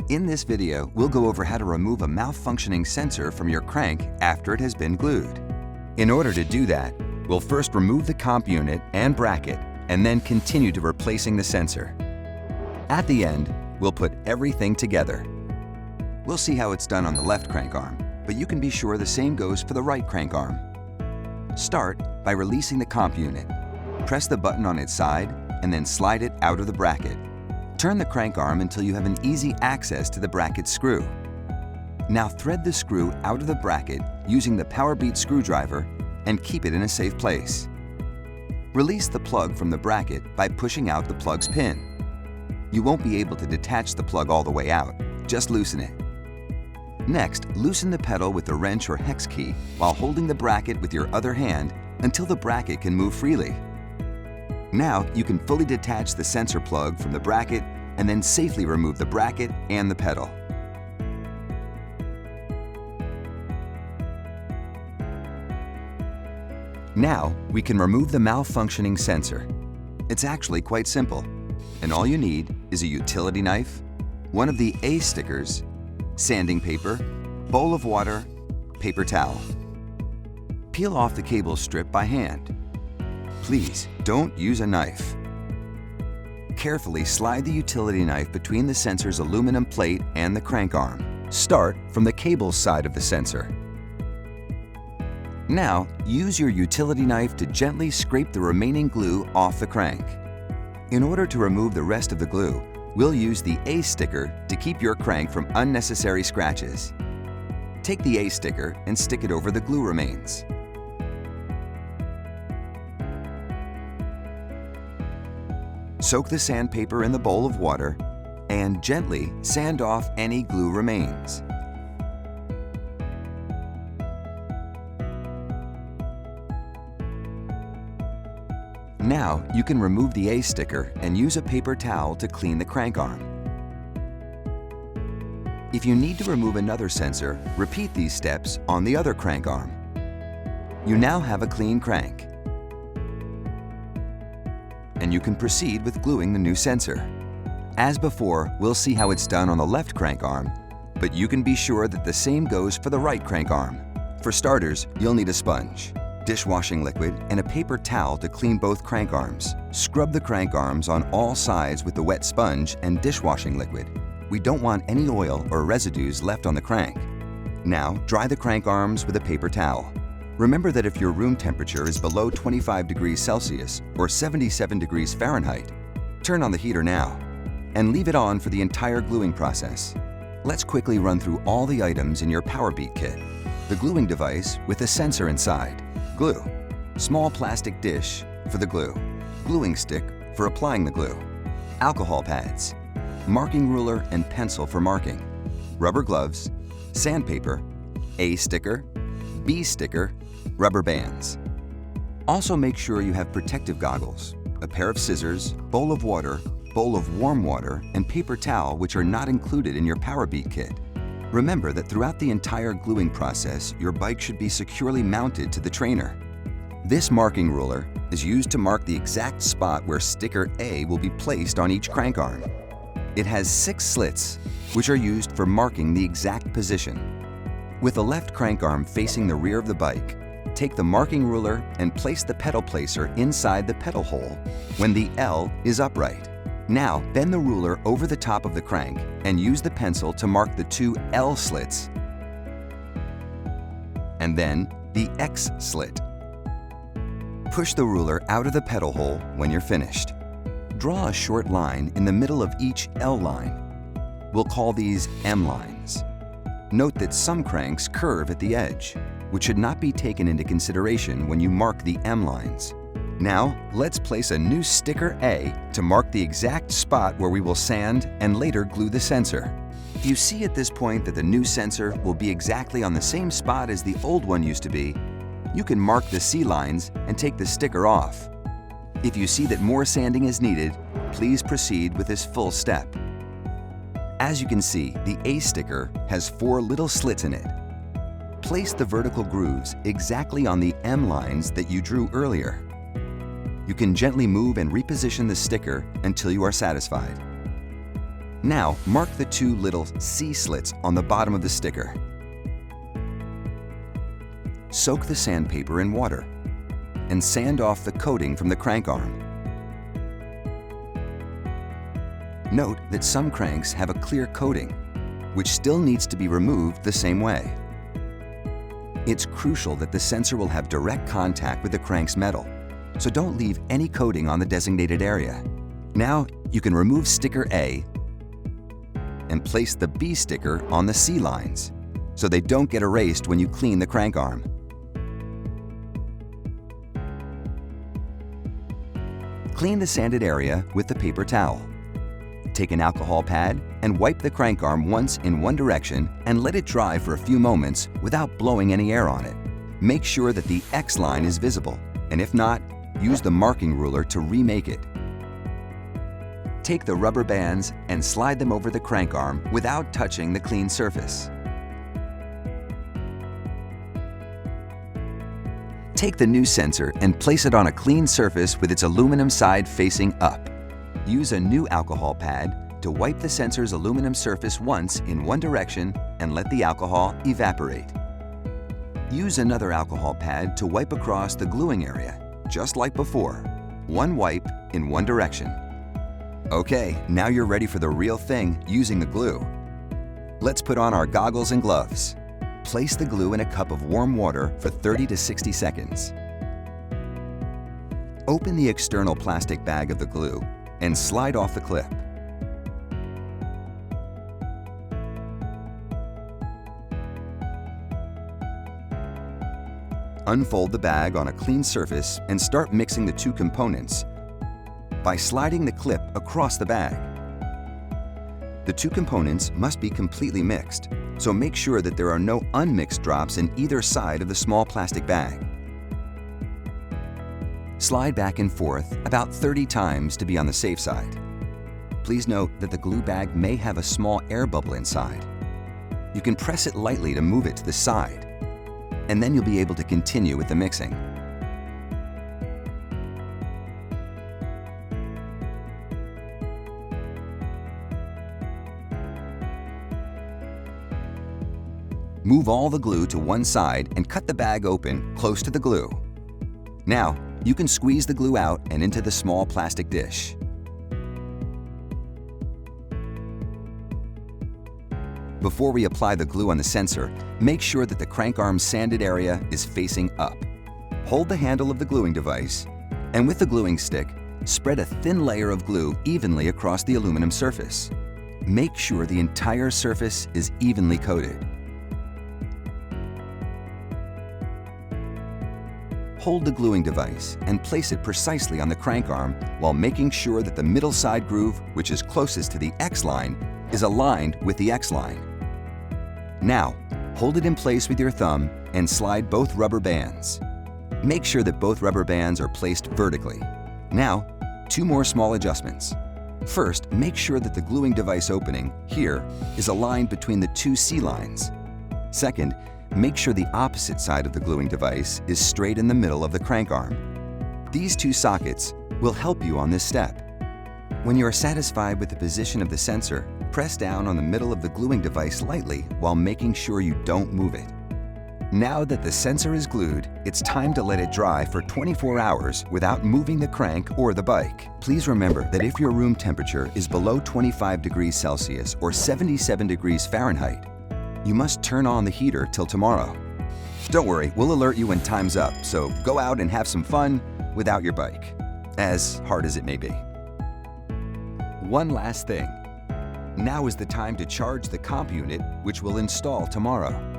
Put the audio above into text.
In this video, we'll go over how to remove a malfunctioning sensor from your crank after it has been glued. In order to do that, we'll first remove the comp unit and bracket and then continue to replacing the sensor. At the end, we'll put everything together. We'll see how it's done on the left crank arm, but you can be sure the same goes for the right crank arm. Start by releasing the comp unit. Press the button on its side and then slide it out of the bracket. Turn the crank arm until you have an easy access to the bracket screw. Now thread the screw out of the bracket using the POWERBEAT screwdriver and keep it in a safe place. Release the plug from the bracket by pushing out the plug's pin. You won't be able to detach the plug all the way out, just loosen it. Next, loosen the pedal with the wrench or hex key while holding the bracket with your other hand until the bracket can move freely. Now you can fully detach the sensor plug from the bracket and then safely remove the bracket and the pedal. Now we can remove the malfunctioning sensor. It's actually quite simple, and all you need is a utility knife, one of the A stickers, sanding paper, bowl of water, paper towel. Peel off the cable strip by hand. Please don't use a knife. Carefully slide the utility knife between the sensor's aluminum plate and the crank arm. Start from the cable side of the sensor. Now, use your utility knife to gently scrape the remaining glue off the crank. In order to remove the rest of the glue, we'll use the A sticker to keep your crank from unnecessary scratches. Take the A sticker and stick it over the glue remains. Soak the sandpaper in the bowl of water and gently sand off any glue remains. Now you can remove the A sticker and use a paper towel to clean the crank arm. If you need to remove another sensor, repeat these steps on the other crank arm. You now have a clean crank, and you can proceed with gluing the new sensor. As before, we'll see how it's done on the left crank arm, but you can be sure that the same goes for the right crank arm. For starters, you'll need a sponge, dishwashing liquid, and a paper towel to clean both crank arms. Scrub the crank arms on all sides with the wet sponge and dishwashing liquid. We don't want any oil or residues left on the crank. Now, dry the crank arms with a paper towel. Remember that if your room temperature is below 25 degrees Celsius or 77 degrees Fahrenheit, turn on the heater now and leave it on for the entire gluing process. Let's quickly run through all the items in your POWERBEAT kit. The gluing device with a sensor inside, glue, small plastic dish for the glue, gluing stick for applying the glue, alcohol pads, marking ruler and pencil for marking, rubber gloves, sandpaper, A sticker, B sticker, rubber bands. Also make sure you have protective goggles, a pair of scissors, bowl of water, bowl of warm water, and paper towel, which are not included in your POWERBEAT kit. Remember that throughout the entire gluing process, your bike should be securely mounted to the trainer. This marking ruler is used to mark the exact spot where sticker A will be placed on each crank arm. It has 6 slits, which are used for marking the exact position. With the left crank arm facing the rear of the bike, take the marking ruler and place the pedal placer inside the pedal hole when the L is upright. Now bend the ruler over the top of the crank and use the pencil to mark the 2 L slits and then the X slit. Push the ruler out of the pedal hole when you're finished. Draw a short line in the middle of each L line. We'll call these M lines. Note that some cranks curve at the edge, which should not be taken into consideration when you mark the M lines. Now, let's place a new sticker A to mark the exact spot where we will sand and later glue the sensor. If you see at this point that the new sensor will be exactly on the same spot as the old one used to be, you can mark the C lines and take the sticker off. If you see that more sanding is needed, please proceed with this full step. As you can see, the A sticker has 4 little slits in it. Place the vertical grooves exactly on the M lines that you drew earlier. You can gently move and reposition the sticker until you are satisfied. Now, mark the two little C slits on the bottom of the sticker. Soak the sandpaper in water and sand off the coating from the crank arm. Note that some cranks have a clear coating, which still needs to be removed the same way. It's crucial that the sensor will have direct contact with the crank's metal, so don't leave any coating on the designated area. Now, you can remove sticker A and place the B sticker on the C lines, so they don't get erased when you clean the crank arm. Clean the sanded area with the paper towel. Take an alcohol pad and wipe the crank arm once in one direction and let it dry for a few moments without blowing any air on it. Make sure that the X line is visible, and if not, use the marking ruler to remake it. Take the rubber bands and slide them over the crank arm without touching the clean surface. Take the new sensor and place it on a clean surface with its aluminum side facing up. Use a new alcohol pad to wipe the sensor's aluminum surface once in one direction and let the alcohol evaporate. Use another alcohol pad to wipe across the gluing area, just like before. One wipe in one direction. Okay, now you're ready for the real thing using the glue. Let's put on our goggles and gloves. Place the glue in a cup of warm water for 30 to 60 seconds. Open the external plastic bag of the glue and slide off the clip. Unfold the bag on a clean surface and start mixing the two components by sliding the clip across the bag. The two components must be completely mixed, so make sure that there are no unmixed drops in either side of the small plastic bag. Slide back and forth about 30 times to be on the safe side. Please note that the glue bag may have a small air bubble inside. You can press it lightly to move it to the side, and then you'll be able to continue with the mixing. Move all the glue to one side and cut the bag open close to the glue. Now, you can squeeze the glue out and into the small plastic dish. Before we apply the glue on the sensor, make sure that the crank arm's sanded area is facing up. Hold the handle of the gluing device, and with the gluing stick, spread a thin layer of glue evenly across the aluminum surface. Make sure the entire surface is evenly coated. Hold the gluing device and place it precisely on the crank arm while making sure that the middle side groove, which is closest to the X line, is aligned with the X line. Now, hold it in place with your thumb and slide both rubber bands. Make sure that both rubber bands are placed vertically. Now, two more small adjustments. First, make sure that the gluing device opening, here, is aligned between the two C lines. Second, make sure the opposite side of the gluing device is straight in the middle of the crank arm. These two sockets will help you on this step. When you are satisfied with the position of the sensor, press down on the middle of the gluing device lightly while making sure you don't move it. Now that the sensor is glued, it's time to let it dry for 24 hours without moving the crank or the bike. Please remember that if your room temperature is below 25 degrees Celsius or 77 degrees Fahrenheit, you must turn on the heater till tomorrow. Don't worry, we'll alert you when time's up, so go out and have some fun without your bike, as hard as it may be. One last thing. Now is the time to charge the comp unit, which we'll install tomorrow.